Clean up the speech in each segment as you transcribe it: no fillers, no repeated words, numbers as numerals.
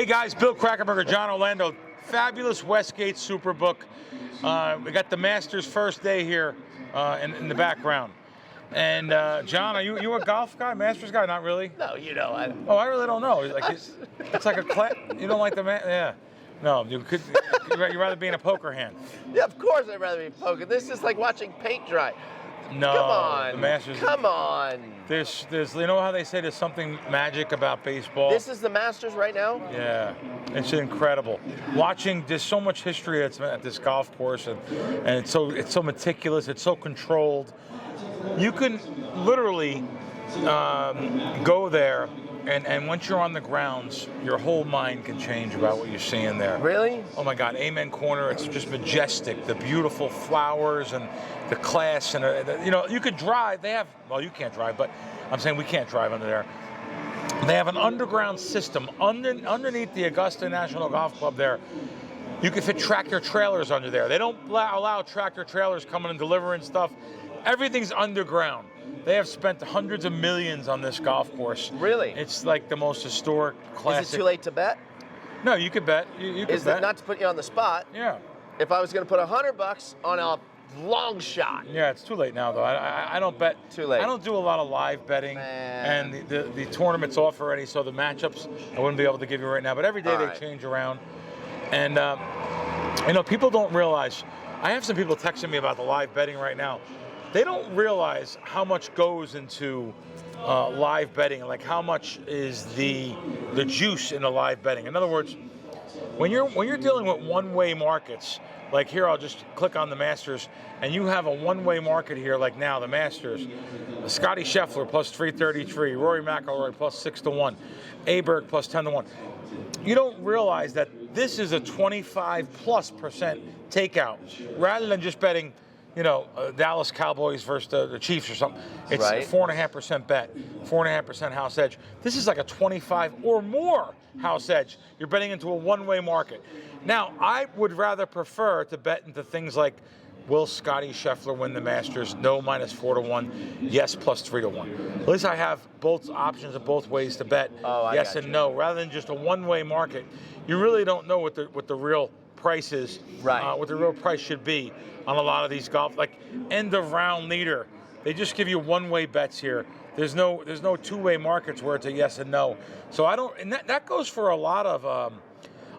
Hey guys, Bill Krackomberger, Jon Orlando, fabulous Westgate SuperBook. We got the Masters first day here in the background. And John, are you a golf guy, Masters guy? Not really. No, you know. I really don't know. Like it's like a class. You don't like the yeah. No, you'd rather be in a poker hand. Yeah, of course I'd rather be poker. This is like watching paint dry. No, come on, the Masters. Come on. There's, you know how they say there's something magic about baseball. This is the Masters right now. Yeah, it's incredible. Watching, there's so much history at this golf course, and it's so meticulous. It's so controlled. You can literally go there. And once you're on the grounds, your whole mind can change about what you're seeing there. Really? Oh my God, Amen Corner, it's just majestic. The beautiful flowers and the class, and you could drive. They have, well, you can't drive, but I'm saying we can't drive under there. They have an underground system underneath the Augusta National Golf Club there. You can fit tractor trailers under there. They don't allow tractor trailers coming and delivering stuff. Everything's underground. They have spent hundreds of millions on this golf course. Really? It's like the most historic, classic. Is it too late to bet? No, you could bet. You could Is bet. it not to put you on the spot? Yeah. If I was going to put $100 on a long shot. Yeah, it's too late now, though. I don't bet. Too late. I don't do a lot of live betting. Man. And the tournament's off already, so the matchups I wouldn't be able to give you right now. But every day they change around. And, people don't realize. I have some people texting me about the live betting right now. They don't realize how much goes into live betting, like how much is the juice in the live betting. In other words, when you're dealing with one-way markets, like here I'll just click on the Masters, and you have a one-way market here, like now the Masters. Scotty Scheffler plus 333, Rory McIlroy plus 6-1, Aberg plus 10-1. You don't realize that this is a 25+% takeout, rather than just betting. Dallas Cowboys versus the Chiefs or something. It's a 4.5% bet, 4.5% house edge. This is like a 25 or more house edge. You're betting into a one-way market. Now, I would rather prefer to bet into things like, will Scotty Scheffler win the Masters? No, -4-1. Yes, +3-1. At least I have both options and both ways to bet. Yes and no, rather than just a one-way market. You really don't know what the real price is, what the real price should be on a lot of these golf, like end of round leader. They just give you one-way bets here. There's no two-way markets where it's a yes and no. So I don't, and that goes for a lot of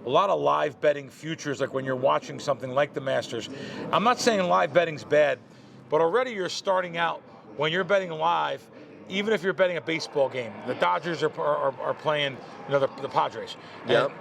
live betting futures, like when you're watching something like the Masters. I'm not saying live betting's bad, but already you're starting out when you're betting live. Even if you're betting a baseball game, the Dodgers are playing, the Padres. Yep.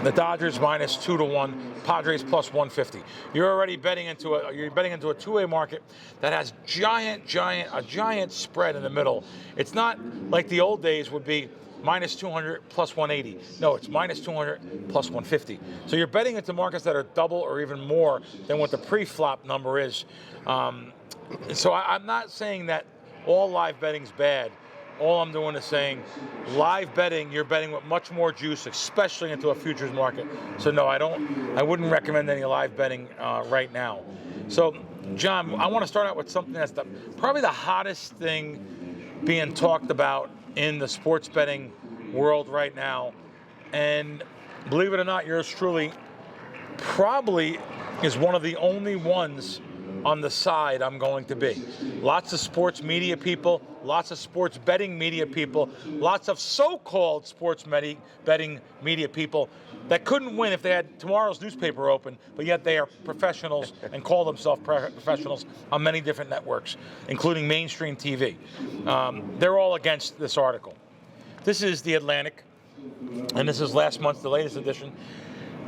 The Dodgers -2-1, Padres +150. You're already betting into a two-way market that has a giant spread in the middle. It's not like the old days would be -200 +180. No, it's -200 +150. So you're betting into markets that are double or even more than what the pre-flop number is. So I'm not saying that all live betting's bad. All I'm doing is saying live betting, you're betting with much more juice, especially into a futures market. So no, I wouldn't recommend any live betting right now. So John, I want to start out with something that's probably the hottest thing being talked about in the sports betting world right now. And believe it or not, yours truly probably is one of the only ones on the side I'm going to be. Lots of sports media people, lots of sports betting media people, lots of so-called sports betting media people that couldn't win if they had tomorrow's newspaper open, but yet they are professionals and call themselves professionals on many different networks, including mainstream TV. They're all against this article. This is The Atlantic, and this is last month's, the latest edition.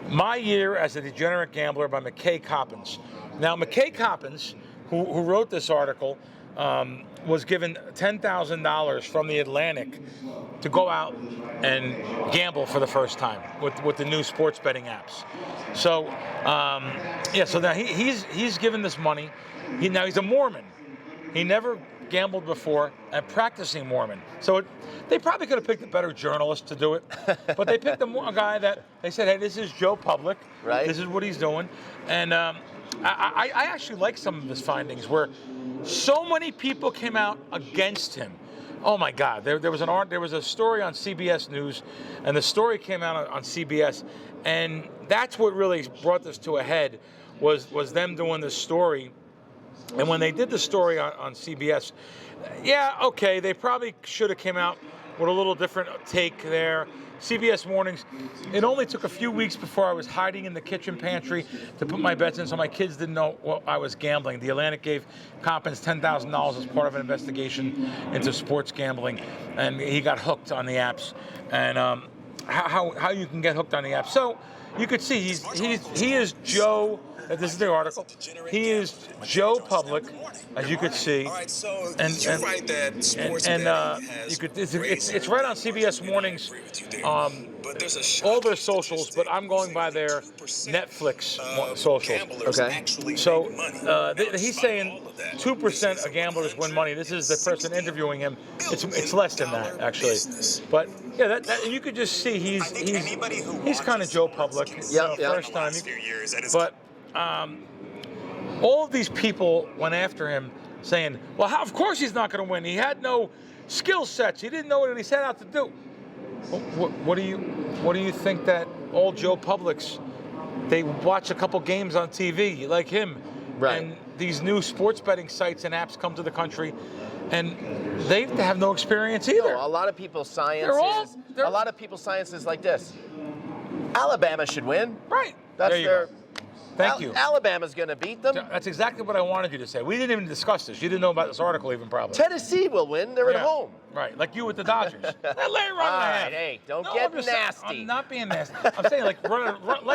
My Year as a Degenerate Gambler by McKay Coppins. Now, McKay Coppins, who wrote this article, was given $10,000 from The Atlantic to go out and gamble for the first time with the new sports betting apps. So, so now he's given this money. Now he's a Mormon. He never gambled before and practicing Mormon. So they probably could have picked a better journalist to do it, but they picked a guy that they said, hey, this is Joe Public. Right. This is what he's doing. And I actually like some of his findings where so many people came out against him. Oh my God! There was a story on CBS News, and the story came out on CBS, and that's what really brought this to a head, was them doing this story, and when they did the story on CBS, yeah, okay, they probably should have came out with a little different take there. CBS Mornings, it only took a few weeks before I was hiding in the kitchen pantry to put my bets in so my kids didn't know what I was gambling. The Atlantic gave Coppins $10,000 as part of an investigation into sports gambling, and he got hooked on the apps. And how you can get hooked on the apps. So you could see he is Joe. This is the article. He is Joe Public, as you could see, and you could. It's right on CBS Mornings, all their socials, but I'm going by their Netflix socials. Okay. So he's saying 2% of gamblers win money. This is the person interviewing him. It's less than that actually, but yeah, that you could just see he's kind of Joe Public. First time, but. All of these people went after him saying, well, of course he's not going to win. He had no skill sets. He didn't know what he set out to do. What do you think that all Joe Publics, they watch a couple games on TV like him, right? And these new sports betting sites and apps come to the country, and they have no experience either. No, a lot of people's science is like this. Alabama should win. Right. That's their. Thank you. Alabama's going to beat them. That's exactly what I wanted you to say. We didn't even discuss this. You didn't know about this article even probably. Tennessee will win. They're at home. Right, like you with the Dodgers. Lay a run and a half. Hey, don't get nasty. I'm not being nasty. I'm saying lay a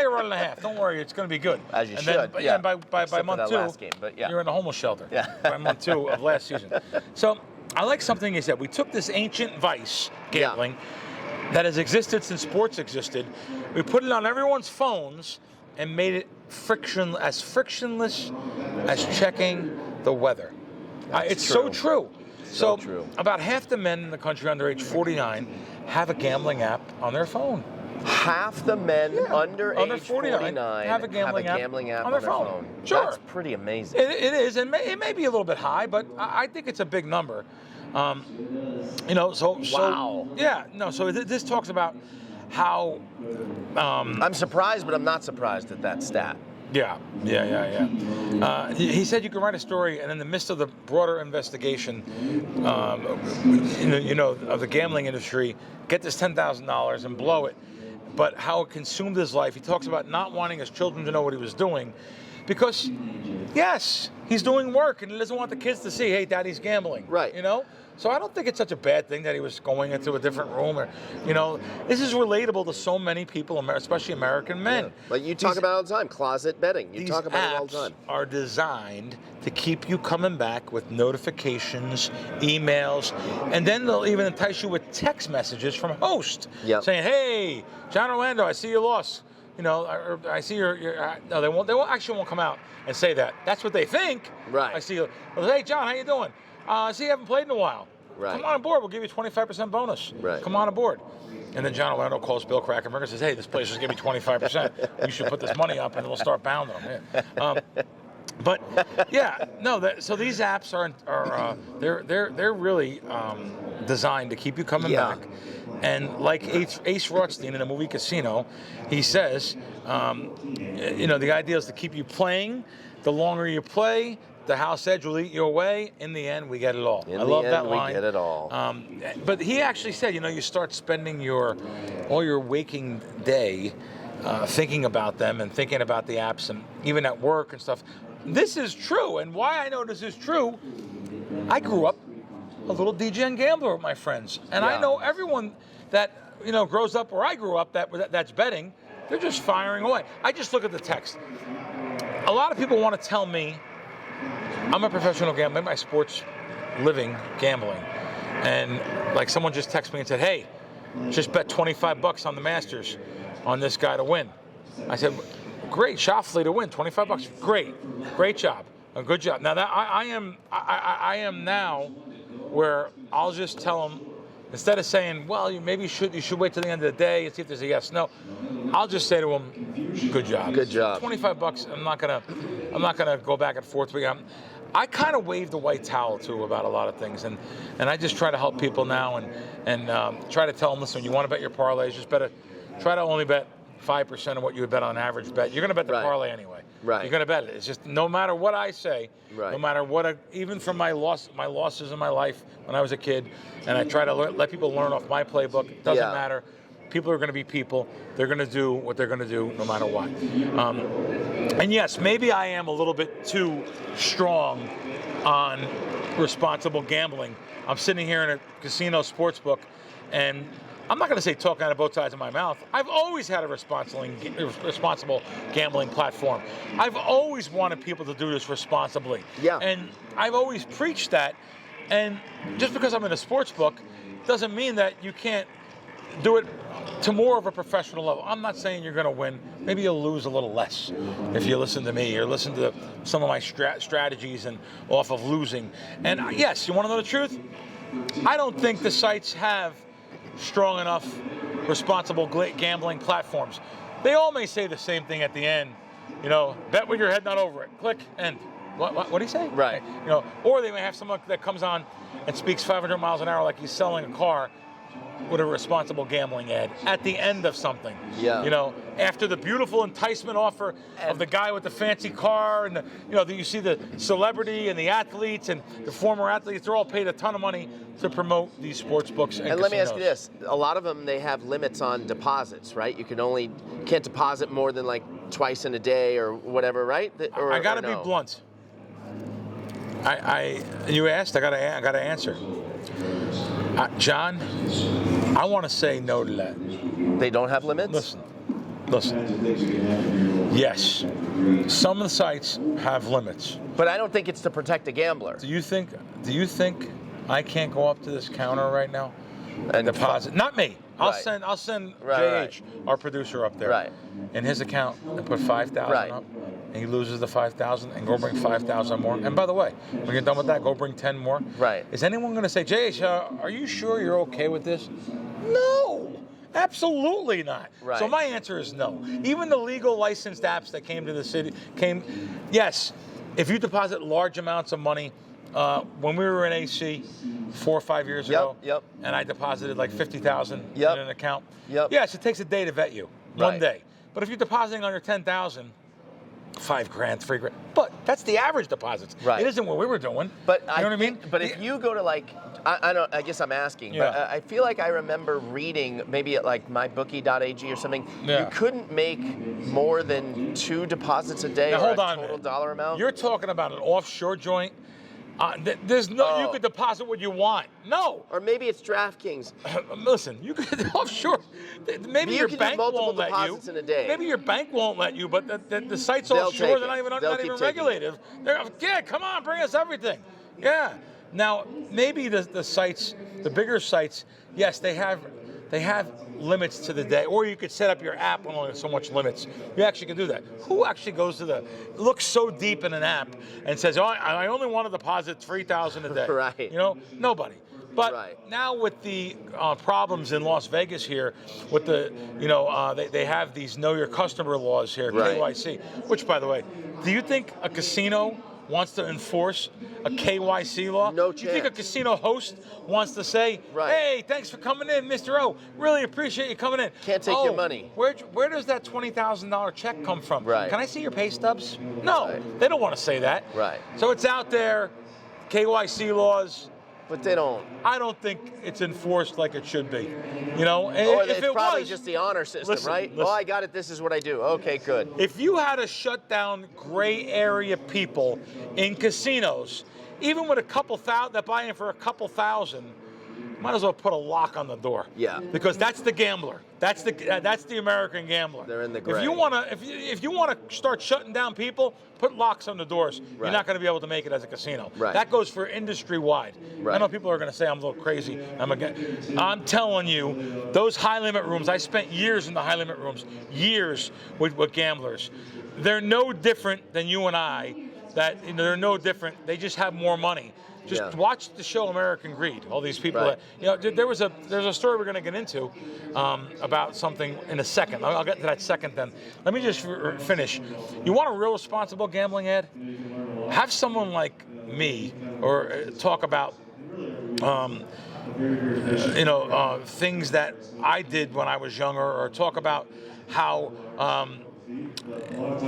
run and a half. Don't worry, it's going to be good. As you and should. Then, yeah. And by month 2, last game, but yeah. You're in a homeless shelter. Yeah. By month 2 of last season. So I like something he said. We took this ancient vice, gambling, that has existed since sports existed. We put it on everyone's phones and made it frictionless as checking the weather. It's true. So true. So true. About half the men in the country under age 49 have a gambling app on their phone. Half the men under age 49 have a gambling app on their phone. Sure. That's pretty amazing. It is, and it may be a little bit high, but I think it's a big number. Wow. So this talks about how I'm surprised, but I'm not surprised at that stat. Yeah. He said you can write a story, and in the midst of the broader investigation, of the gambling industry, get this $10,000 and blow it. But how it consumed his life. He talks about not wanting his children to know what he was doing, because yes, he's doing work, and he doesn't want the kids to see, hey, Daddy's gambling. Right. So I don't think it's such a bad thing that he was going into a different room, or, this is relatable to so many people, especially American men. Yeah. Like you talk about all the time, closet betting. You talk about it all the time. These apps are designed to keep you coming back with notifications, emails, and then they'll even entice you with text messages from hosts saying, hey, Jon Orlando, I see you lost. I see your no, they won't come out and say that. That's what they think. Right. I see you. Hey, John, how you doing? I see you haven't played in a while. Right. Come on aboard. We'll give you 25% bonus. Right. Come on aboard. And then Jon Orlando calls Bill Krackomberger and says, hey, this place is giving me 25%. You should put this money up and it'll start bounding them. Yeah. So these apps are they're really designed to keep you coming back. And like Ace Rothstein in the movie Casino, he says, the idea is to keep you playing. The longer you play, the house edge will eat you away. In the end, we get it all. I love that line. We get it all. But he actually said, you start spending all your waking day thinking about them and thinking about the apps, and even at work and stuff. This is true, and why I know this is true, I grew up a little DJ gambler with my friends, and I know everyone that grows up where I grew up that's betting, they're just firing away. I just look at the text. A lot of people want to tell me I'm a professional gambler, my sports living gambling, and like someone just texted me and said, hey, just bet $25 on the Masters on this guy to win. I said, great, Shoffley to win, $25. Great job, a good job. Now that I am now where I'll just tell them, instead of saying, well, you should wait till the end of the day and see if there's a yes, no, I'll just say to them, good job. Good job. $25. I'm not gonna go back and forth with you. I kind of wave the white towel too about a lot of things, and I just try to help people now and try to tell them, listen, when you want to bet your parlays, just try to only bet 5% of what you would bet on average bet. You're going to bet the parlay anyway. Right. You're going to bet it. It's just no matter what I say, right. no matter what, even from my losses in my life when I was a kid, and I try to let people learn off my playbook. It doesn't matter. People are going to be people. They're going to do what they're going to do no matter what. And yes, maybe I am a little bit too strong on responsible gambling. I'm sitting here in a casino sports book, and I'm not going to say talking out of both sides of my mouth. I've always had a responsible gambling platform. I've always wanted people to do this responsibly. Yeah. And I've always preached that. And just because I'm in a sports book doesn't mean that you can't do it to more of a professional level. I'm not saying you're going to win. Maybe you'll lose a little less if you listen to me or listen to some of my strategies and off of losing. And yes, you want to know the truth? I don't think the sites have strong enough responsible gambling platforms. They all may say the same thing at the end, bet with your head not over it. Click, end. What do you say? Right. Or they may have someone that comes on and speaks 500 miles an hour like he's selling a car with a responsible gambling ad at the end of something. Yeah. After the beautiful enticement offer of the guy with the fancy car and you see the celebrity and the athletes and the former athletes, they're all paid a ton of money to promote these sports books and let me ask casinos. you this. A lot of them, they have limits on deposits, right? You can't deposit more than like twice in a day or whatever, right? I got to be blunt. You asked, I got to answer. John, I want to say no to that. They don't have limits? Listen. Yes, some of the sites have limits. But I don't think it's to protect the gambler. Do you think I can't go up to this counter right now and deposit? Not me. I'll send JH, our producer, up there. Right. In his account and put 5,000 up. And he loses the 5,000 and go bring 5,000 more. And by the way, when you're done with that, go bring 10 more. Right. Is anyone going to say, JH, are you sure you're okay with this? No, absolutely not. Right. So my answer is no. Even the legal licensed apps that came to the city yes, if you deposit large amounts of money, when we were in AC 4 or 5 years ago, and I deposited like 50,000 in an account, yes, it takes a day to vet you, one day. But if you're depositing under 10,000, $5,000, $3,000, but that's the average deposits. Right. It isn't what we were doing. But you know what I mean? But if you go to I guess I'm asking, but I feel like I remember reading maybe at like mybookie.ag or something. You couldn't make more than 2 deposits a day or a total dollar amount. You're talking about an offshore joint. There's no. You could deposit what you want. No. Or maybe it's DraftKings. Listen, you could offshore. Maybe your bank won't let you. In a day. Maybe your bank won't let you, but the sites offshore, they're not even regulated. They're come on, bring us everything. Yeah. Now maybe the sites, the bigger sites, yes, they have limits to the day, or you could set up your app on only so much limits. You actually can do that. Who actually goes to looks so deep in an app and says, I only want to deposit 3,000 a day. Right. Nobody. But now with the problems in Las Vegas here, with they have these know your customer laws here, KYC, which, by the way, do you think a casino wants to enforce a KYC law? No chance. Do you think a casino host wants to say, hey, thanks for coming in, Mr. O. Really appreciate you coming in. Can't take your money. Where does that $20,000 check come from? Right. Can I see your pay stubs? No, they don't want to say that. Right. So it's out there, KYC laws. But they don't. I don't think it's enforced like it should be. Or if it's probably just the honor system, right? Listen. Oh, I got it. This is what I do. Okay, good. If you had to shut down gray area people in casinos, even with a couple thousand that buy in for a couple thousand, might as well put a lock on the door. Yeah. Because that's the gambler. That's the American gambler. They're in the gray. If you wanna start shutting down people, put locks on the doors. Right. You're not going to be able to make it as a casino. Right. That goes for industry wide. Right. I know people are going to say I'm a little crazy. I'm telling you, those high limit rooms. I spent years in the high limit rooms, years with gamblers. They're no different than you and I. They're no different. They just have more money. Just watch the show American Greed. All these people that there's a story we're going to get into about something in a second. I'll get to that second then. Let me just finish. You want a real responsible gambling ad? Have someone like me or talk about things that I did when I was younger, or talk about how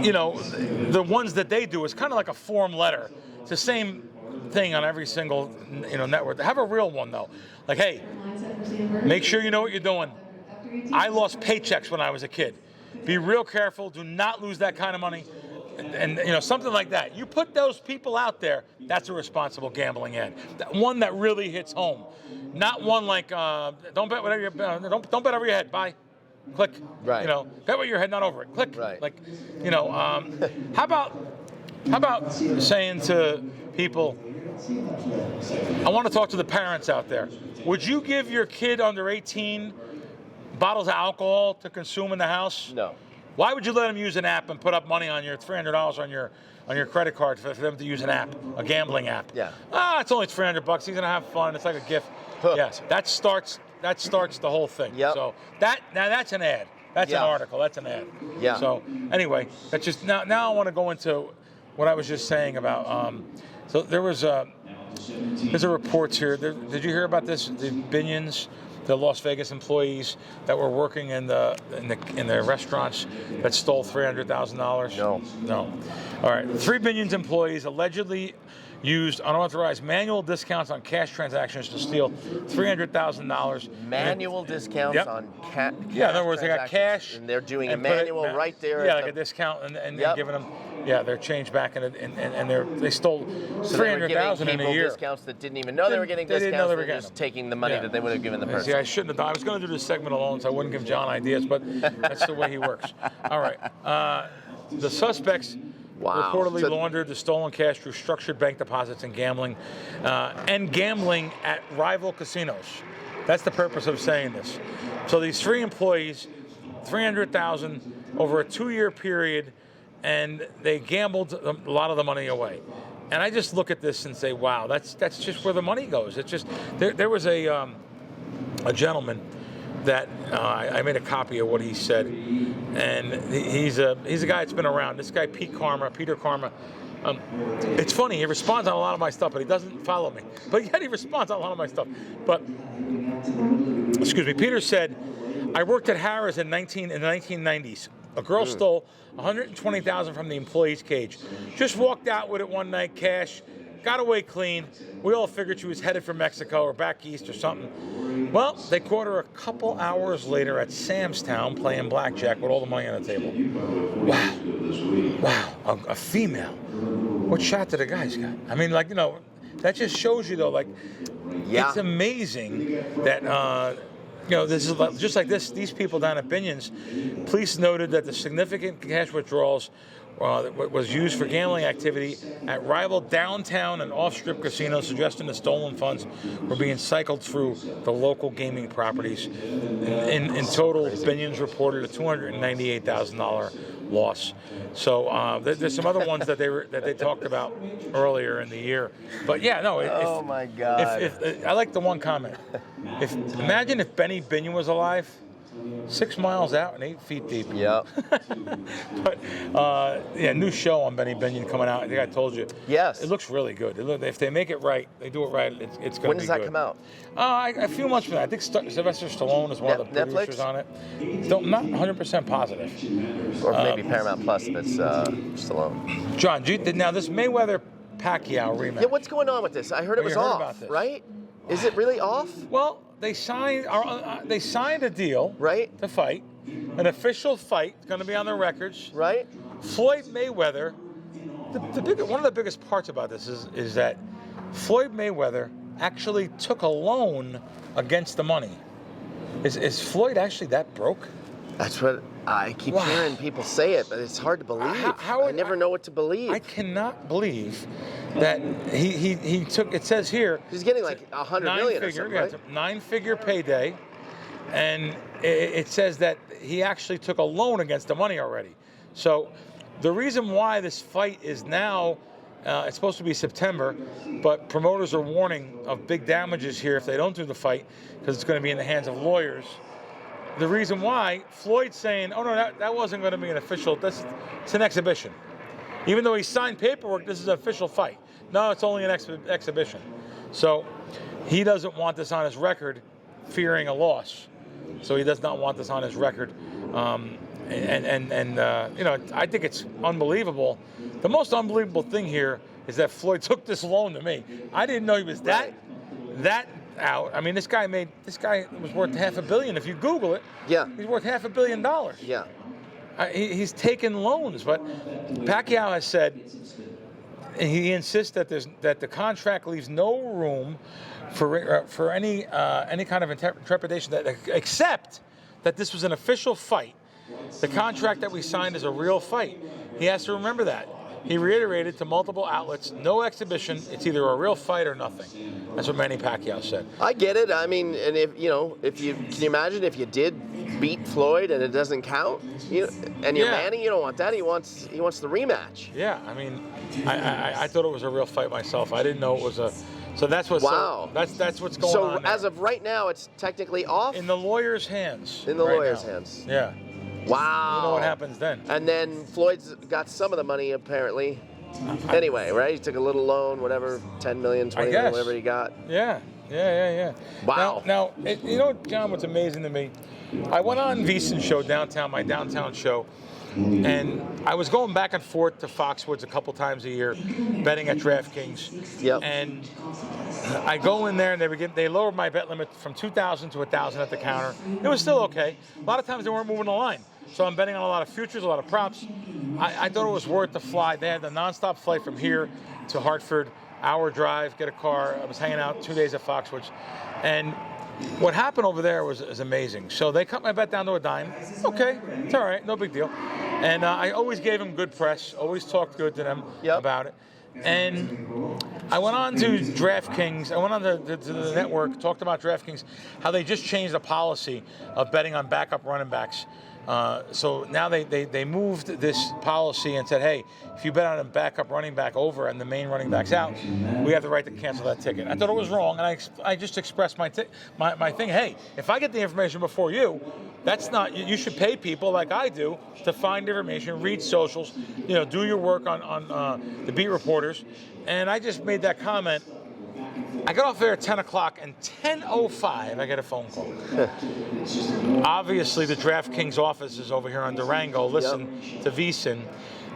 the ones that they do is kind of like a form letter. It's the same thing on every single network. Have a real one though. Like, hey, make sure you know what you're doing. I lost paychecks when I was a kid. Be real careful. Do not lose that kind of money. And something like that. You put those people out there, that's a responsible gambling ad. One that really hits home. Not one like don't bet whatever don't bet over your head. Bye. Click. Right. Bet with your head, not over it. Click. Right. Like, how about saying to people, I want to talk to the parents out there. Would you give your kid under 18 bottles of alcohol to consume in the house? No. Why would you let them use an app and put up money on your $300 on your credit card for them to use an app, a gambling app? Yeah. It's only $300. He's gonna have fun. It's like a gift. Yes. That starts the whole thing. Yep. So that's an ad. That's an article. That's an ad. Yeah. So anyway, that's just now I want to go into what I was just saying about. So there's a report here. Did you hear about this? The Binions, the Las Vegas employees that were working in the restaurants that stole $300,000? No. All right. 3 Binions employees allegedly used unauthorized manual discounts on cash transactions to steal $300,000. Manual discounts on cash. Yeah, in other words, they got cash, and they're doing a manual right there. Yeah, like a discount, and giving them their change back, and they stole $300,000 in a year. Discounts that didn't even know they were getting discounts. They were just taking the money that they would have given the person. See, I shouldn't have done. I was going to do this segment alone, so I wouldn't give John ideas, but that's the way he works. All right, the suspects. Wow. Reportedly laundered the stolen cash through structured bank deposits and gambling at rival casinos. That's the purpose of saying this. So these 3 employees, $300,000 over a 2-year period, and they gambled a lot of the money away. And I just look at this and say, wow, that's just where the money goes. It's just there was a gentleman that I made a copy of what he said, and he's a guy that's been around. This guy, Peter Karma. It's funny, he responds on a lot of my stuff, but he doesn't follow me. But yet he responds on a lot of my stuff. But excuse me, Peter said, I worked at Harrah's in the 1990s. A girl stole $120,000 from the employee's cage. Just walked out with it one night, cash. Got away clean. We all figured she was headed for Mexico or back east or something. Well, they caught her a couple hours later at Sam's Town playing blackjack with all the money on the table. Wow, a female. What shot did the guys got? I mean, that just shows you though, it's amazing that this is just like this. These people down at Binion's, police noted that the significant cash withdrawals was used for gambling activity at rival downtown and off-strip casinos, suggesting the stolen funds were being cycled through the local gaming properties. In total, Binion's reported a $298,000 loss. So there's some other ones that they talked about earlier in the year. But yeah, no. Oh my God! If I like the one comment. Imagine if Benny Binion was alive. 6 miles out and 8 feet deep. Yep. But new show on Benny Binion coming out. I think I told you. Yes. It looks really good. If they make it right, they do it right. It's going to be good. When does that come out? A few months from now. I think Sylvester Stallone is one of the producers on it. Not 100% positive. Or maybe Paramount Plus if it's Stallone. John, now this Mayweather-Pacquiao rematch. Yeah, what's going on with this? I heard it was off, right? Is it really off? Well, they signed a deal, right, to fight, an official fight. It's going to be on their records, right? Floyd Mayweather. One of the biggest parts about this is that Floyd Mayweather actually took a loan against the money. Is Floyd actually that broke? That's what I keep hearing people say it, but it's hard to believe. I never know what to believe. I cannot believe that he took. It says here he's getting like $100 million or something, right? It's a 9-figure payday, and it says that he actually took a loan against the money already. So the reason why this fight is now. It's supposed to be September, but promoters are warning of big damages here if they don't do the fight because it's going to be in the hands of lawyers. The reason why, Floyd's saying, oh no, that wasn't going to be an official, it's an exhibition. Even though he signed paperwork, this is an official fight. No, it's only an exhibition. So he doesn't want this on his record, fearing a loss. So he does not want this on his record. I think it's unbelievable. The most unbelievable thing here is that Floyd took this loan to me. I didn't know he was that out. I mean, this guy was worth $500 million. If you Google it, he's worth $500 million. Yeah. He's taken loans, but Pacquiao has said, and he insists that the contract leaves no room for any kind of interpretation except that this was an official fight. The contract that we signed is a real fight. He has to remember that. He reiterated to multiple outlets, no exhibition. It's either a real fight or nothing. That's what Manny Pacquiao said. I get it. I mean, and can you imagine if you did beat Floyd and it doesn't count? And you're Manny, you don't want that. He wants the rematch. Yeah, I mean, I thought it was a real fight myself. I didn't know it was a. So that's what's that's what's going on. So as of right now, it's technically off. In the lawyer's hands. In the lawyer's hands. Yeah. Wow. You know what happens then. And then Floyd's got some of the money, apparently. Anyway, right? He took a little loan, whatever, 10 million, 20 million, whatever he got. Yeah. Wow. Now, John, what's amazing to me, I went on VSiN's show, my downtown show, and I was going back and forth to Foxwoods a couple times a year, betting at DraftKings. Yep. And I go in there and they lowered my bet limit from 2,000 to 1,000 at the counter. It was still okay. A lot of times they weren't moving the line. So I'm betting on a lot of futures, a lot of props. I thought it was worth the fly. They had the nonstop flight from here to Hartford, hour drive, get a car. I was hanging out 2 days at Foxwoods. And what happened over there was amazing. So they cut my bet down to a dime. Okay, it's all right, no big deal. And I always gave them good press, always talked good to them about it. And I went on to DraftKings. I went on to the network, talked about DraftKings, how they just changed the policy of betting on backup running backs. So now they moved this policy and said, hey, if you bet on a backup running back over and the main running back's out, we have the right to cancel that ticket. I thought it was wrong, and I just expressed my thing. Hey, if I get the information before you, that's not. You should pay people like I do to find information, read socials, do your work on the beat reporters. And I just made that comment. I got off there at 10 o'clock, and 10:05, I get a phone call. Obviously, the DraftKings office is over here on Durango. Listen to VSiN.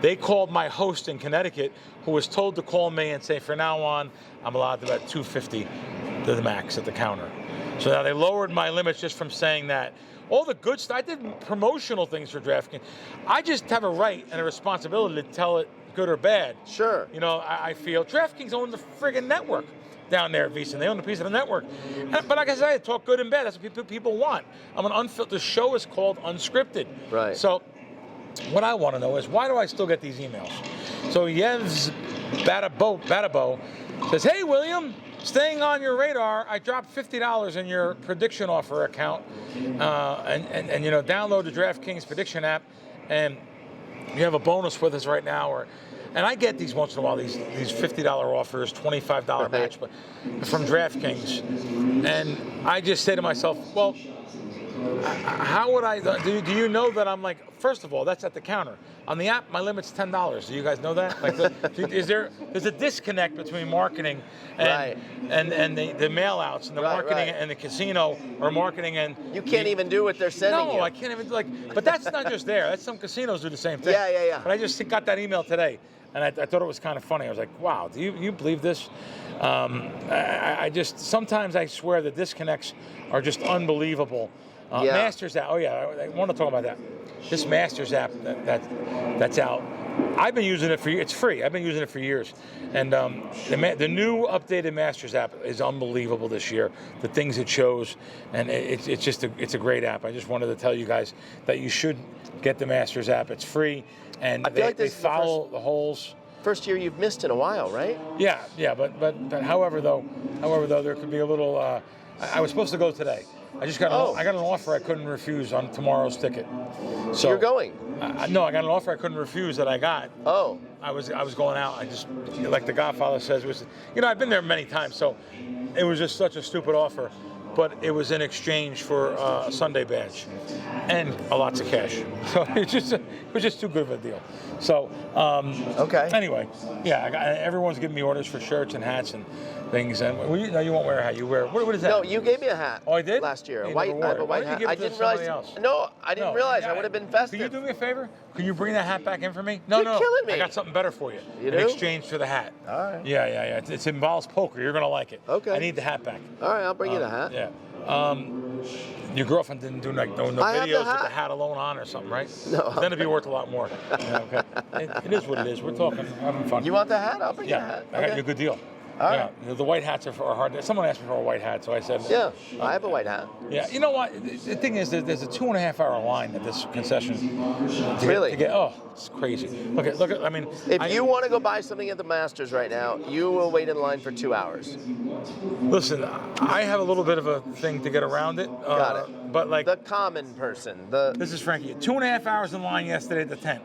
They called my host in Connecticut, who was told to call me and say, from now on, I'm allowed to bet 250 to the max at the counter. So now they lowered my limits just from saying that. All the good stuff, I did promotional things for DraftKings. I just have a right and a responsibility to tell it good or bad. Sure. I feel DraftKings own the friggin' network down there at VSiN. They own a piece of the network. But like I said, I talk good and bad. That's what people want. I'm an unfiltered. The show is called Unscripted. Right. So what I want to know is, why do I still get these emails? So Yevs Batabo says, hey, William, staying on your radar, I dropped $50 in your prediction offer account. And download the DraftKings prediction app, and you have a bonus with us right now. And I get these once in a while, these $50 offers, $25 match from DraftKings. And I just say to myself, well, how would I, do you know that I'm like, first of all, that's at the counter. On the app, my limit's $10. Do you guys know that? There's a disconnect between marketing and the mail-outs and the marketing and the casino, or marketing and... You can't even do what they're sending you. No, I can't even, but that's not just there. That's some casinos do the same thing. Yeah. But I just got that email today, and I thought it was kind of funny. I was like, wow, do you believe this? Sometimes I swear the disconnects are just unbelievable. Masters app. Oh yeah, I want to talk about that. This Masters app that's out. I've been using it for years. It's free. I've been using it for years, and the new updated Masters app is unbelievable this year. The things it shows, and it's a great app. I just wanted to tell you guys that you should get the Masters app. It's free, and they follow the holes. First year you've missed in a while, right? Yeah. But however though, there could be a little. I was supposed to go today. I just got I got an offer I couldn't refuse on tomorrow's ticket. So you're going? No, I got an offer I couldn't refuse that I got. Oh. I was going out. I just, like the Godfather says, I've been there many times, so it was just such a stupid offer. but it was in exchange for a Sunday badge and lots of cash. So it was just too good of a deal. So okay. Anyway, yeah, everyone's giving me orders for shirts and hats and things. And no, you won't wear a hat. You wear what is that? No, you gave me a hat. Oh, I did? Last year. I I have a white hat. I didn't realize. No, I didn't realize. I would have been festive. Can you do me a favor? Can you bring that hat back in for me? No, You're killing me. I got something better for you. You in do? exchange for the hat. All right. Yeah. It involves poker. You're gonna like it. Okay. I need the hat back. All right, I'll bring you the hat. Yeah. Your girlfriend didn't do no videos with the hat alone on or something, right? No. Then it'd be worth a lot more. Yeah, okay. It is what it is. We're talking, having fun. You want the hat? I'll bring you the hat. I got you a good deal. All right. The white hats are hard. Someone asked me for a white hat, so I said. Yeah, I have a white hat. Yeah, you know what? The thing is, there's a 2.5-hour line at this concession. Really? It's crazy. Look at. I mean, if you want to go buy something at the Masters right now, you will wait in line for 2 hours. Listen, I have a little bit of a thing to get around it. Got it. But like the common person. This is Frankie. 2.5 hours in line yesterday at the tent.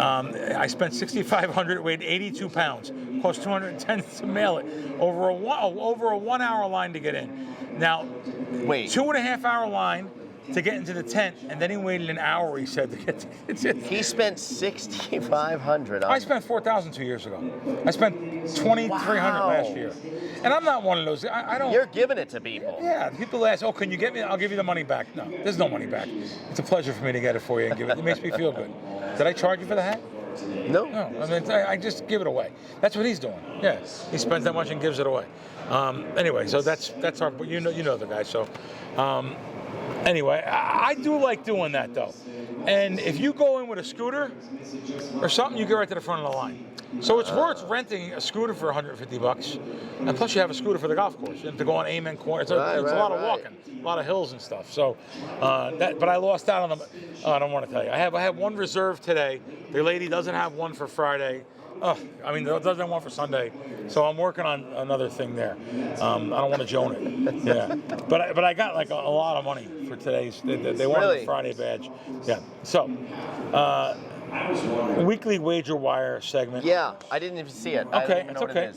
I spent $6,500. Weighed 82 pounds. Cost $210 to mail it. Over a 1 hour line to get in. Now, wait. 2.5 hour line to get into the tent, and then he waited an hour, he said, to get to He spent $6,500 on I spent $4,000 2 years ago. I spent $2,300 last year. And I'm not one of those. I don't. You're giving it to people. Yeah, people ask, oh, can you get me? I'll give you the money back. No, there's no money back. It's a pleasure for me to get it for you and give it. It makes me feel good. Did I charge you for the hat? No. I mean, I just give it away. That's what he's doing. Yeah, he spends that much and gives it away. Anyway, so that's our. You know the guy. So. Anyway, I do like doing that, though. And if you go in with a scooter or something, you get right to the front of the line. So it's worth renting a scooter for $150, and plus you have a scooter for the golf course. You have to go on Amen Corner. It's a lot of walking, a lot of hills and stuff. So, but I lost out on them. I don't want to tell you. I had one reserved today. The lady doesn't have one for Friday. Doesn't have one for Sunday. So I'm working on another thing there. I don't want to joan it. Yeah, but I got like a lot of money for today's. They wanted the Friday badge. Yeah. So, weekly WagerWire segment. Yeah, I didn't even see it. Okay, it's okay.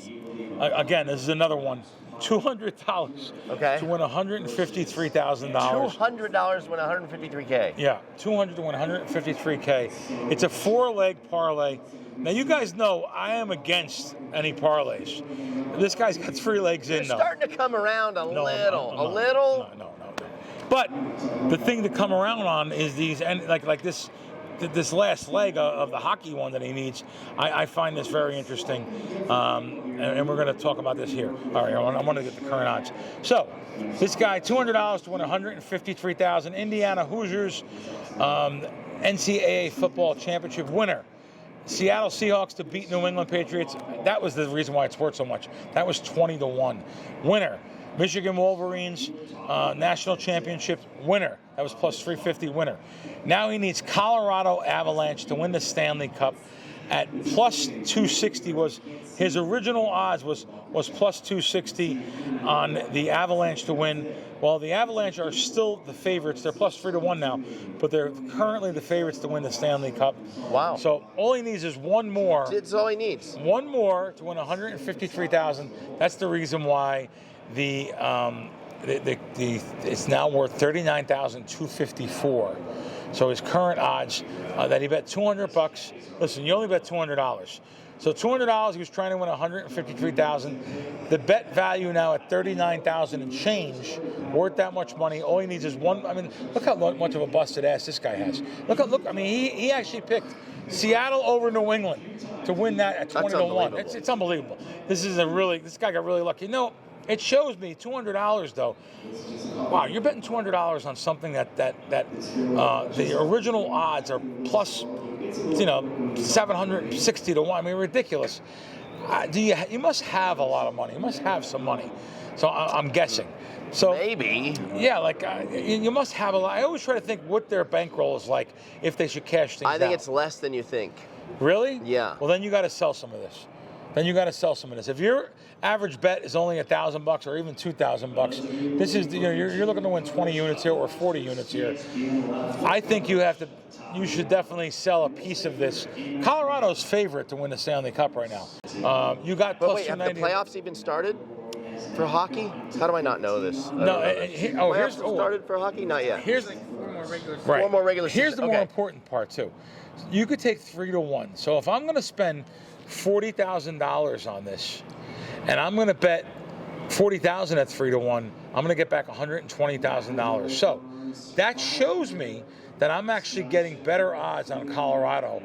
Again, this is another one. $200 okay. to win $153,000. $200 to win $153K. Yeah, $200 to win $153K. It's a 4-leg parlay. Now, you guys know I am against any parlays. This guy's got 3 legs in, though. You're starting to come around a little. A little? No. But the thing to come around on is these, and like this last leg of the hockey one that he needs. I find this very interesting, and we're going to talk about this here. All right, I want to get the current odds. So, this guy, $200 to win $153,000. Indiana Hoosiers, NCAA football championship winner. Seattle Seahawks to beat New England Patriots. That was the reason why it's worth so much. That was 20-1. Winner. Michigan Wolverines, national championship winner. That was plus 350 winner. Now he needs Colorado Avalanche to win the Stanley Cup at plus 260. Was his original odds was plus 260 on the Avalanche to win. Well, the Avalanche are still the favorites. They're plus 3-1 now, but they're currently the favorites to win the Stanley Cup. Wow. So all he needs is one more. That's all he needs. One more to win $153,000. That's the reason why it's now worth $39,254. So his current odds that he bet $200. Listen, you only bet $200. So $200, he was trying to win $153,000. The bet value now at $39,000 and change, worth that much money. All he needs is one. I mean, look how much of a busted ass this guy has. Look. I mean, he actually picked Seattle over New England to win that at 20-1. It's unbelievable. This guy got really lucky. No. It shows me $200 though. Wow, you're betting $200 on something that the original odds are plus, 760 to 1. I mean, ridiculous. You must have a lot of money. You must have some money. So I'm guessing. So maybe. Yeah, you must have a lot. I always try to think what their bankroll is like if they should cash things out. I think it's less than you think. Really? Yeah. Well, then you got to sell some of this. If your average bet is only $1,000 or even $2,000, this is you're looking to win 20 units here or 40 units here. I think you should definitely sell a piece of this. Colorado's favorite to win the Stanley Cup right now. You got plus wait, have the playoffs even started? for hockey? How do I not know this? Here's started for hockey? Not yet. Here's like 4 more regular seasons. Right. 4 more regular seasons. Here's the more important part too. You could take 3 to 1. So if I'm going to spend $40,000 on this, and I'm going to bet $40,000 at 3 to 1, I'm going to get back $120,000. So that shows me that I'm actually getting better odds on Colorado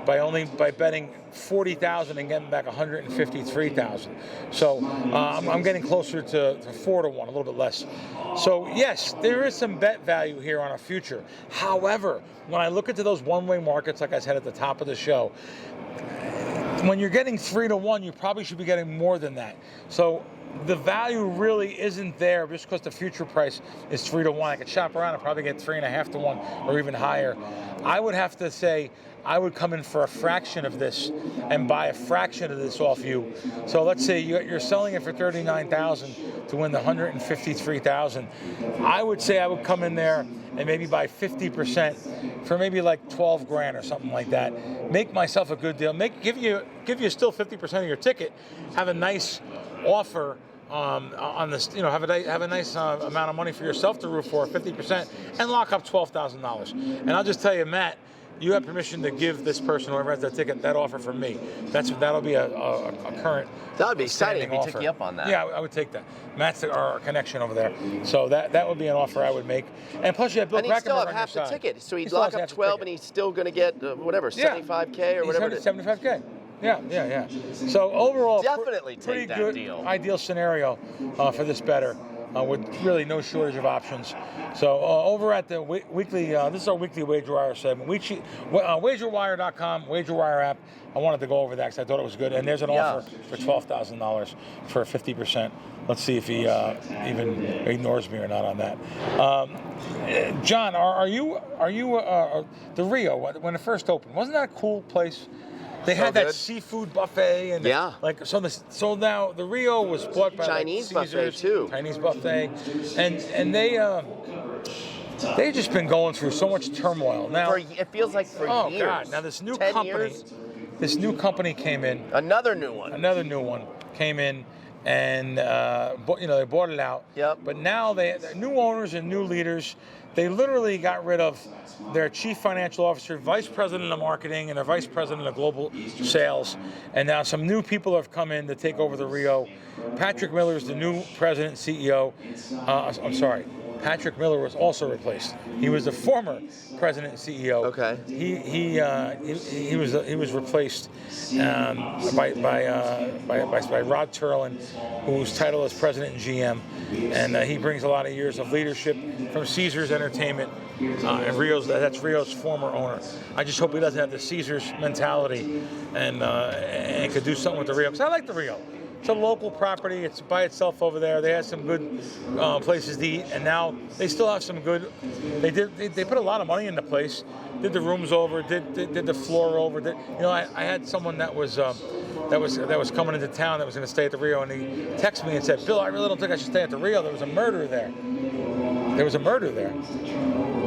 by betting $40,000 and getting back $153,000. So I'm getting closer to 4 to 1, a little bit less. So yes, there is some bet value here on a future. However, when I look into those one-way markets, like I said at the top of the show, when you're getting 3 to 1, you probably should be getting more than that. So the value really isn't there just because the future price is 3 to 1. I could shop around and probably get 3.5 to 1 or even higher. I would have to say I would come in for a fraction of this and buy a fraction of this off you. So let's say you're selling it for $39,000 to win the $153,000. I would say I would come in there and maybe buy 50% for maybe like $12,000 or something like that. Make myself a good deal. Give you still 50% of your ticket. Have a nice offer on this, have a nice amount of money for yourself to root for, 50%, and lock up $12,000. And I'll just tell you, Matt, you have permission to give this person, whoever has that ticket, that offer from me. That'll be a current. That would be exciting if he offer. took you up on that. Yeah, I would take that. Matt's our connection over there, so that would be an offer I would make. And plus, you have Bill Krackomberger on your side. And he'd still have half the ticket, so he'd lock up 12, and he's still going to get whatever, $75K or whatever. $75K. Yeah. So overall, definitely pretty take that good, deal. Ideal scenario for this bettor. With really no shortage of options. So over at the weekly, this is our weekly WagerWire segment. WagerWire.com, WagerWire app. I wanted to go over that because I thought it was good. And there's an offer for $12,000 for 50%. Let's see if he even ignores me or not on that. John, are you the Rio when it first opened? Wasn't that a cool place? They had that seafood buffet, and so now the Rio was bought by Chinese Caesars, buffet too. Chinese buffet, and they've just been going through so much turmoil now. It feels like for years. Oh God! Now this new 10 company, years? this new company came in. Another new one Came in, and they bought it out. Yep. But now they're new owners and new leaders. They literally got rid of their chief financial officer, vice president of marketing, and their vice president of global sales. And now some new people have come in to take over the Rio. Patrick Miller is the new president and CEO. Patrick Miller was also replaced. He was the former president and CEO. Okay. He was replaced by Rod Turlin, whose title is president and GM, and he brings a lot of years of leadership from Caesars Entertainment and that's Rio's former owner. I just hope he doesn't have the Caesars mentality and could do something with the Rio, because I like the Rio. It's a local property. It's by itself over there. They had some good places to eat, and now they still have some good. They put a lot of money in the place. Did the rooms over. Did the floor over. I had someone that was coming into town that was going to stay at the Rio, and he texted me and said, "Bill, I really don't think I should stay at the Rio. There was a murder there."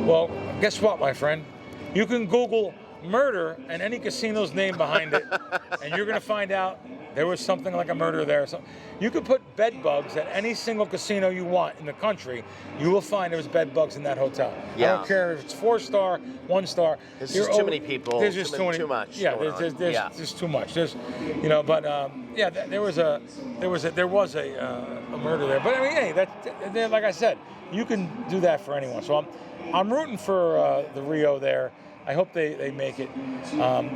Well, guess what, my friend? You can Google murder and any casino's name behind it, and you're going to find out there was something like a murder there. So you could put bed bugs at any single casino you want in the country. You will find there was bed bugs in that hotel. Yeah. I don't care if it's 4-star, 1-star. There's just too many people. There's just too much. Yeah, there's too much. There was a murder there. But I mean, hey, like I said, you can do that for anyone. So I'm rooting for the Rio there. I hope they make it.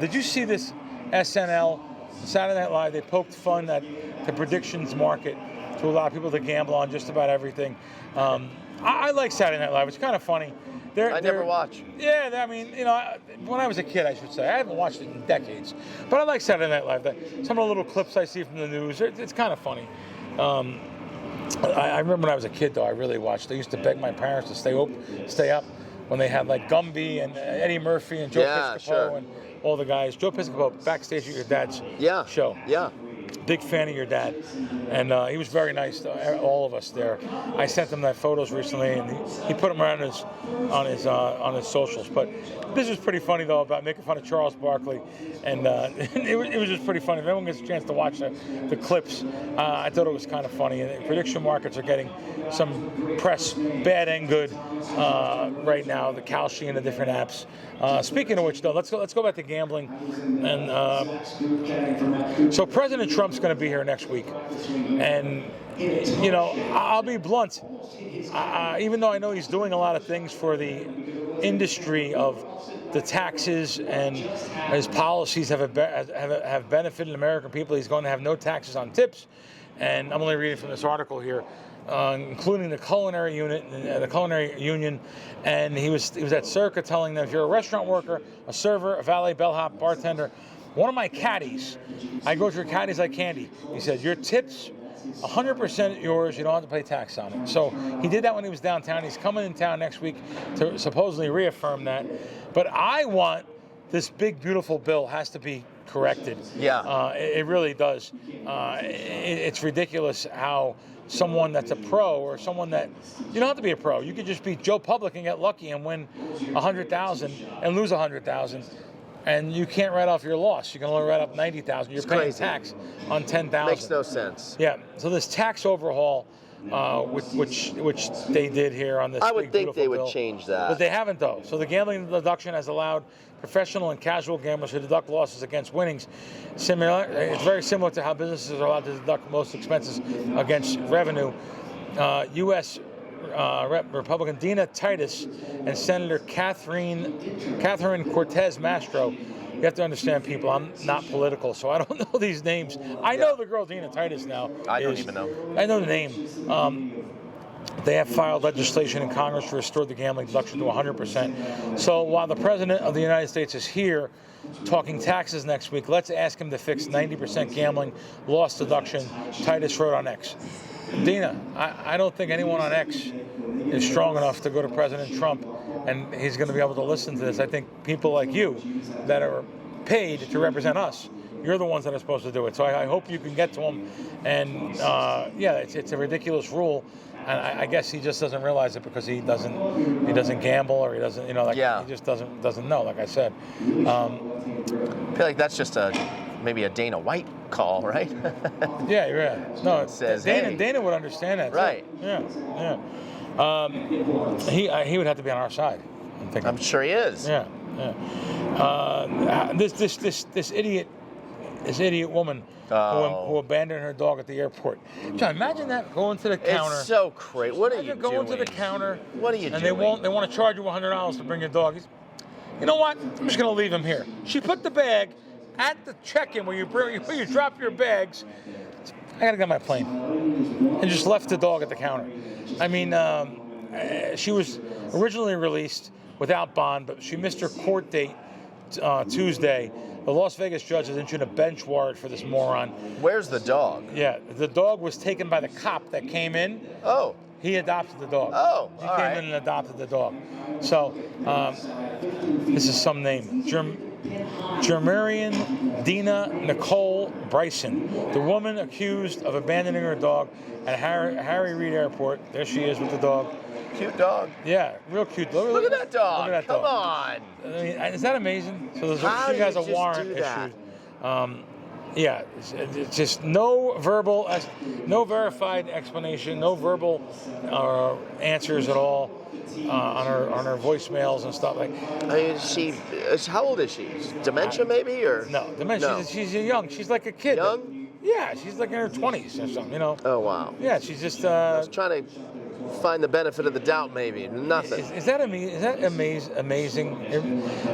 Did you see this SNL? Saturday Night Live, they poked fun at the predictions market to allow people to gamble on just about everything. I like Saturday Night Live. It's kind of funny. I never watch. Yeah, I mean, when I was a kid, I should say. I haven't watched it in decades. But I like Saturday Night Live. Some of the little clips I see from the news, it's kind of funny. I remember when I was a kid, though, I really watched. I used to beg my parents to stay up when they had like Gumby and Eddie Murphy and Joe Piscopo and all the guys. Joe Piscopo backstage at your dad's show. Yeah. Big fan of your dad, and he was very nice to all of us there. I sent him that photos recently, and he put them around on his socials. But this was pretty funny though, about making fun of Charles Barkley, and it was just pretty funny. If anyone gets a chance to watch the clips, I thought it was kind of funny. And prediction markets are getting some press, bad and good, right now. The Kalshi and the different apps. Speaking of which, though, let's go back to gambling. And so President Trump's going to be here next week, and I'll be blunt. Even though I know he's doing a lot of things for the industry of the taxes, and his policies have benefited American people, he's going to have no taxes on tips. And I'm only reading from this article here. Including the culinary unit, the culinary union, and he was at Circa telling them, if you're a restaurant worker, a server, a valet, bellhop, bartender, one of my caddies, I go through caddies like candy. He said, your tips, 100% yours. You don't have to pay tax on it. So he did that when he was downtown. He's coming in town next week to supposedly reaffirm that. But I want this big, beautiful bill has to be corrected. Yeah. It really does. It's ridiculous how someone that's a pro, or someone that, you don't have to be a pro. You could just be Joe Public and get lucky and win 100,000 and lose 100,000, and you can't write off your loss. You can only write off 90,000. You're paying tax on 10,000. Makes no sense. Yeah. So this tax overhaul, which they did here on this. I would think they would bill, change that, but they haven't though. So the gambling deduction has allowed professional and casual gamblers to deduct losses against winnings. It's very similar to how businesses are allowed to deduct most expenses against revenue. U.S. Republican Dina Titus and Senator Catherine Cortez Mastro. You have to understand, people, I'm not political, so I don't know these names. I know the girl Dina Titus now. I don't even know. I know the name. They have filed legislation in Congress to restore the gambling deduction to 100%. So while the President of the United States is here talking taxes next week, let's ask him to fix 90% gambling loss deduction. Titus wrote on X. Dina, I don't think anyone on X is strong enough to go to President Trump, and he's going to be able to listen to this. I think people like you that are paid to represent us, you're the ones that are supposed to do it. So I hope you can get to him. And it's a ridiculous rule. And I guess he just doesn't realize it because he doesn't gamble, or he doesn't, he just doesn't know, like I said. I feel like that's just maybe a Dana White call, right? Yeah. No, it says, Dana would understand that, right? Too. Yeah. He would have to be on our side, I'm thinking. I'm sure he is. Yeah. This idiot woman who abandoned her dog at the airport. John, imagine that, going to the counter. It's so crazy. What are you going doing? to the counter. What are you doing? And they want to charge you $100 to bring your dog. You know what? I'm just going to leave him here. She put the bag at the check-in where you drop your bags. I got to get on my plane, and just left the dog at the counter. I mean, she was originally released without bond, but she missed her court date Tuesday. The Las Vegas judge has issued a bench warrant for this moron. Where's the dog? Yeah, the dog was taken by the cop that came in. Oh. He adopted the dog. Oh, he came in and adopted the dog. So, this is some name. Jermarian Dina Nicole Bryson, the woman accused of abandoning her dog at Harry Reid Airport. There she is with the dog. Cute dog. Yeah, real cute. Look at that dog. Look at that Come dog. on. I mean, is that amazing? So she has a warrant issued. It's just no verified explanation, no verbal answers at all on her voicemails and stuff like. I mean, how old is she? Dementia, maybe, or no? Dementia. No. She's young. She's like a kid. Young? Yeah, she's like in her 20s or something. Oh wow. Yeah, she's just. I was trying to find the benefit of the doubt, maybe. Nothing. Is that amazing?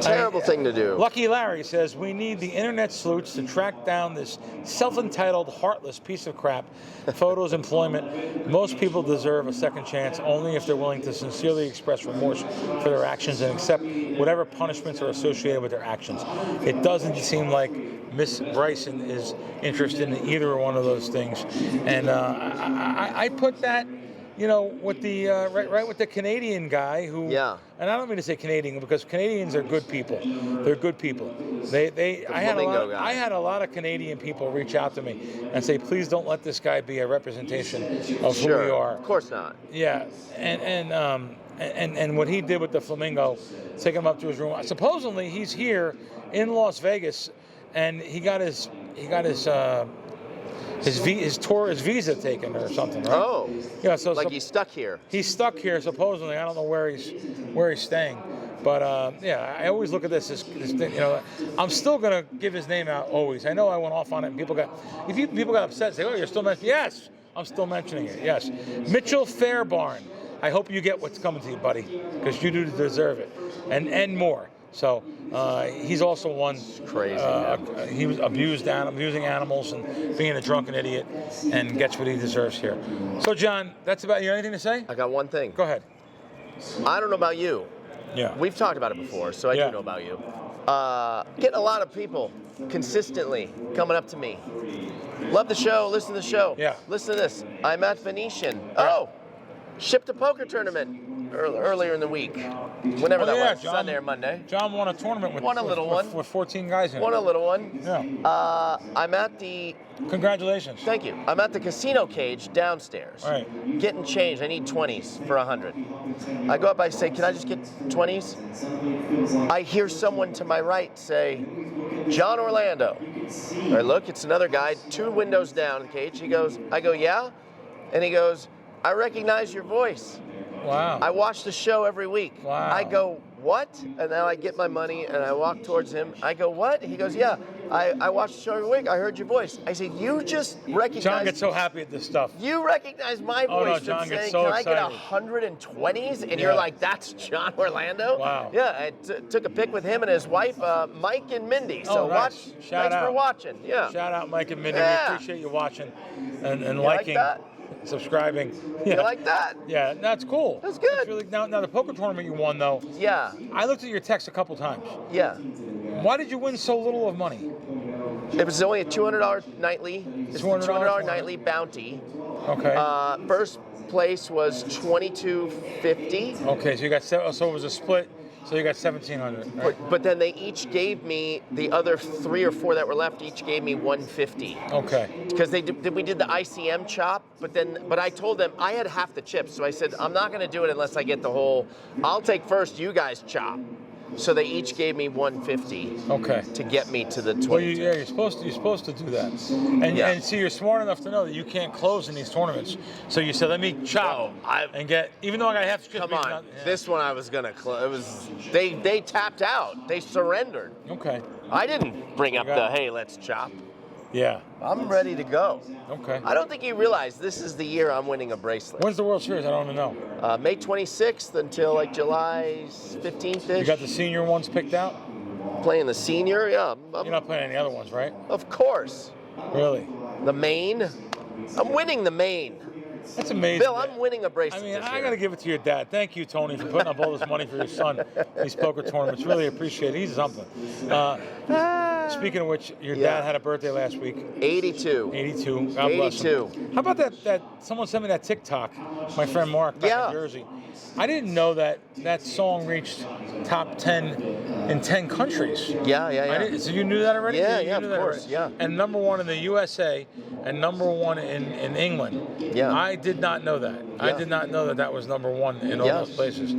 Terrible thing to do. Lucky Larry says, we need the internet sleuths to track down this self-entitled, heartless piece of crap. Photos, employment. Most people deserve a second chance only if they're willing to sincerely express remorse for their actions and accept whatever punishments are associated with their actions. It doesn't seem like Miss Bryson is interested in either one of those things. And I put that with the right with the Canadian guy who. Yeah. And I don't mean to say Canadian because Canadians are good people. They're good people. I had a lot of Canadian people reach out to me and say, please don't let this guy be a representation of who we are. Of course not. Yeah, and what he did with the flamingo, take him up to his room. Supposedly he's here in Las Vegas, and he got his visa taken or something, right? Oh, yeah. So he's stuck here. He's stuck here supposedly. I don't know where he's staying, but I always look at this thing. I'm still gonna give his name out always. I know I went off on it, and people got upset and say, "Oh, you're still mentioning?" Yes, I'm still mentioning it. Yes, Mitchell Fairbarn. I hope you get what's coming to you, buddy, because you do deserve it, and more. So he's also one. Crazy. He was abusing animals and being a drunken idiot, and gets what he deserves here. So, John, that's about you. Anything to say? I got one thing. Go ahead. I don't know about you. Yeah. We've talked about it before, so I do know about you. Getting a lot of people consistently coming up to me. Love the show. Listen to the show. Yeah. Listen to this. I'm at Venetian. Right. Oh. Shipped a poker tournament earlier in the week. Whenever that was, John, Sunday or Monday. John won a tournament with 14 guys in it. Won a little one. Yeah. I'm at the... Congratulations. Thank you. I'm at the casino cage downstairs. Right. Getting changed. I need 20s for 100. I go up, I say, can I just get 20s? I hear someone to my right say, Jon Orlando. I look, it's another guy, 2 windows down in the cage. I go, yeah? And he goes, I recognize your voice. Wow. I watch the show every week. Wow. I go, what? And now I get my money and I walk towards him. I go, what? He goes, yeah, I watch the show every week. I heard your voice. I said, you just recognize... John gets so happy at this stuff. You recognize my voice. Oh, no, John gets so excited. Can I get 120s? And you're like, that's Jon Orlando? Wow. Yeah, I took a pic with him and his wife, Mike and Mindy. So nice. Thanks for watching. Yeah. Shout out Mike and Mindy. Yeah. We appreciate you watching and liking. Like that? Subscribing. Yeah. You like that? Yeah, that's cool. That's good. That's really, now the poker tournament you won, though. Yeah. I looked at your text a couple times. Yeah. Why did you win so little of money? It was only a $200 nightly. $200 nightly bounty. Okay. First place was $22.50. Okay, so you got so it was a split. So you got $1,700. Right? But then they each gave me, the other 3 or 4 that were left, each gave me $150. Okay. Because we did the ICM chop, but I told them I had half the chips, so I said I'm not going to do it unless I get the whole. I'll take first, you guys chop. So they each gave me $150. Okay. To get me to the 20. Well, you're supposed to do that, and see, you're smart enough to know that you can't close in these tournaments. So you said, let me chop and get, even though I got half the chips. Come on, this one I was gonna close. It was they tapped out. They surrendered. Okay. I didn't bring up the hey, let's chop. Yeah. I'm ready to go. Okay. I don't think you realize this is the year I'm winning a bracelet. When's the World Series? I don't even know. May 26th until like July 15th-ish. You got the senior ones picked out? Playing the senior, yeah. You're not playing any other ones, right? Of course. Really? The main. I'm winning the main. That's amazing. Bill, I'm winning a bracelet. I mean, I got to give it to your dad. Thank you, Tony, for putting up all this money for your son. These poker tournaments. Really appreciate it. He's something. Speaking of which, your dad had a birthday last week. 82. 82. God bless him. How about that? Someone sent me that TikTok. My friend Mark back in Jersey. I didn't know that song reached top 10 in 10 countries. Yeah. So you knew that already? Yeah, of course. Yeah. And number 1 in the USA and number 1 in England. Yeah. I did not know that. Yeah. I did not know that was number 1 in all those places.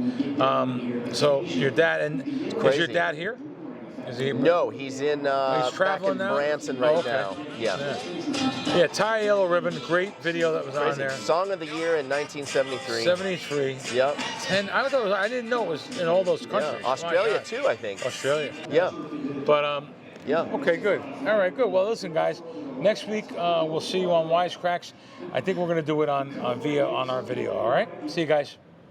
So your dad, is your dad here? Is he? No, he's in he's traveling back in Branson now. Yeah. Tie Yellow Ribbon, great video that was on there. Song of the year in 1973. 73. Yep. 10. I didn't know it was in all those countries. Yeah. Australia too, I think. Australia. Yeah. But yeah. Okay, good. All right, good. Well, listen, guys. Next week we'll see you on WiseKracks. I think we're going to do it on our video. All right. See you guys.